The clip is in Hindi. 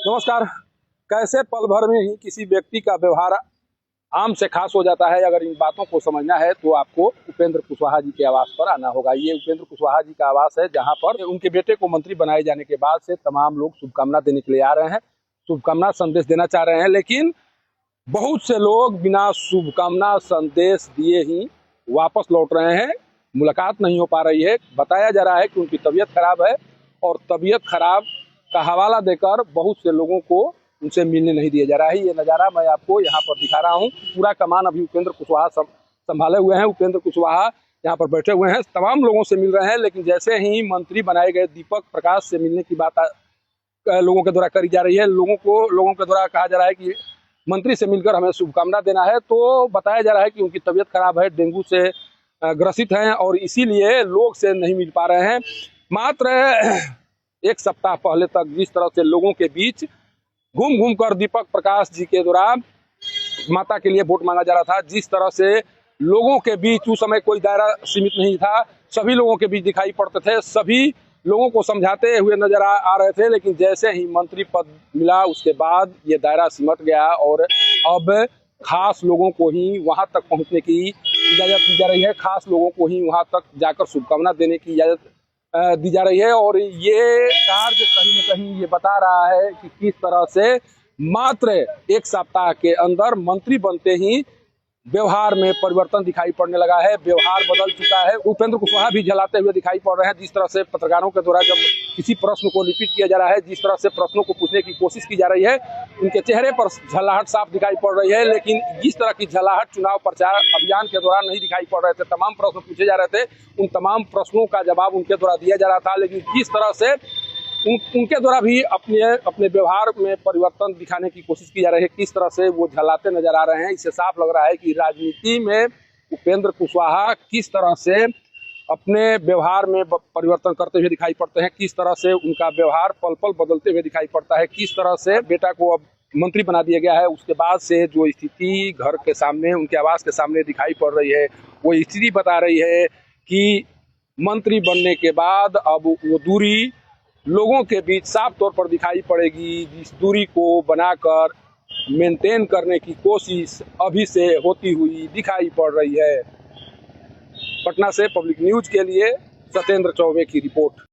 नमस्कार। कैसे पल भर में ही किसी व्यक्ति का व्यवहार आम से खास हो जाता है, अगर इन बातों को समझना है तो आपको उपेंद्र कुशवाहा जी के आवास पर आना होगा। ये उपेंद्र कुशवाहा जी का आवास है, जहां पर उनके बेटे को मंत्री बनाए जाने के बाद से तमाम लोग शुभकामना देने के लिए आ रहे हैं, शुभकामना संदेश देना चाह रहे हैं। लेकिन बहुत से लोग बिना शुभकामना संदेश दिए ही वापस लौट रहे हैं, मुलाकात नहीं हो पा रही है। बताया जा रहा है कि उनकी तबीयत खराब है और तबीयत खराब का हवाला देकर बहुत से लोगों को उनसे मिलने नहीं दिया जा रहा है। ये नज़ारा मैं आपको यहाँ पर दिखा रहा हूँ। पूरा कमान अभी उपेंद्र कुशवाहा संभाले हुए हैं। उपेंद्र कुशवाहा यहाँ पर बैठे हुए हैं, तमाम लोगों से मिल रहे हैं। लेकिन जैसे ही मंत्री बनाए गए दीपक प्रकाश से मिलने की बात लोगों के द्वारा करी जा रही है, लोगों के द्वारा कहा जा रहा है कि मंत्री से मिलकर हमें शुभकामना देना है, तो बताया जा रहा है कि उनकी तबीयत खराब है, डेंगू से ग्रसित हैं और इसीलिए लोग से नहीं मिल पा रहे हैं। मात्र एक सप्ताह पहले तक जिस तरह से लोगों के बीच घूम घूम कर दीपक प्रकाश जी के द्वारा माता के लिए वोट मांगा जा रहा था, जिस तरह से लोगों के बीच उस समय कोई दायरा सीमित नहीं था, सभी लोगों के बीच दिखाई पड़ते थे, सभी लोगों को समझाते हुए नजर आ रहे थे। लेकिन जैसे ही मंत्री पद मिला उसके बाद ये दायरा सिमट गया और अब खास लोगों को ही वहां तक पहुंचने की इजाजत दी जा रही है, खास लोगों को ही वहां तक जाकर शुभकामना देने की इजाजत दी जा रही है। और ये कार्य कहीं न कहीं ये बता रहा है कि किस तरह से मात्र एक सप्ताह के अंदर मंत्री बनते ही व्यवहार में परिवर्तन दिखाई पड़ने लगा है, व्यवहार बदल चुका है। उपेंद्र कुशवाहा भी झलाते हुए दिखाई पड़ रहे हैं। जिस तरह से पत्रकारों के द्वारा जब किसी प्रश्न को रिपीट किया जा रहा है, जिस तरह से प्रश्नों को पूछने की कोशिश की जा रही है, उनके चेहरे पर झलाहट साफ दिखाई पड़ रही है। लेकिन जिस तरह की झलाहट चुनाव प्रचार अभियान के दौरान नहीं दिखाई पड़ रहे थे, तमाम प्रश्न पूछे जा रहे थे, उन तमाम प्रश्नों का जवाब उनके द्वारा दिया जा रहा था। लेकिन जिस तरह से उनके द्वारा भी अपने व्यवहार में परिवर्तन दिखाने की कोशिश की जा रही है, किस तरह से वो झलाते नजर आ रहे हैं, इससे साफ लग रहा है कि राजनीति में उपेंद्र कुशवाहा किस तरह से अपने व्यवहार में परिवर्तन करते हुए दिखाई पड़ते हैं, किस तरह से उनका व्यवहार पल पल बदलते हुए दिखाई पड़ता है, किस तरह से बेटा को अब मंत्री बना दिया गया है। उसके बाद से जो स्थिति घर के सामने, उनके आवास के सामने दिखाई पड़ रही है, वो स्थिति बता रही है कि मंत्री बनने के बाद अब वो दूरी लोगों के बीच साफ तौर पर दिखाई पड़ेगी। जिस दूरी को बनाकर मेंटेन करने की कोशिश अभी से होती हुई दिखाई पड़ रही है। पटना से पब्लिक न्यूज के लिए सत्येंद्र चौबे की रिपोर्ट।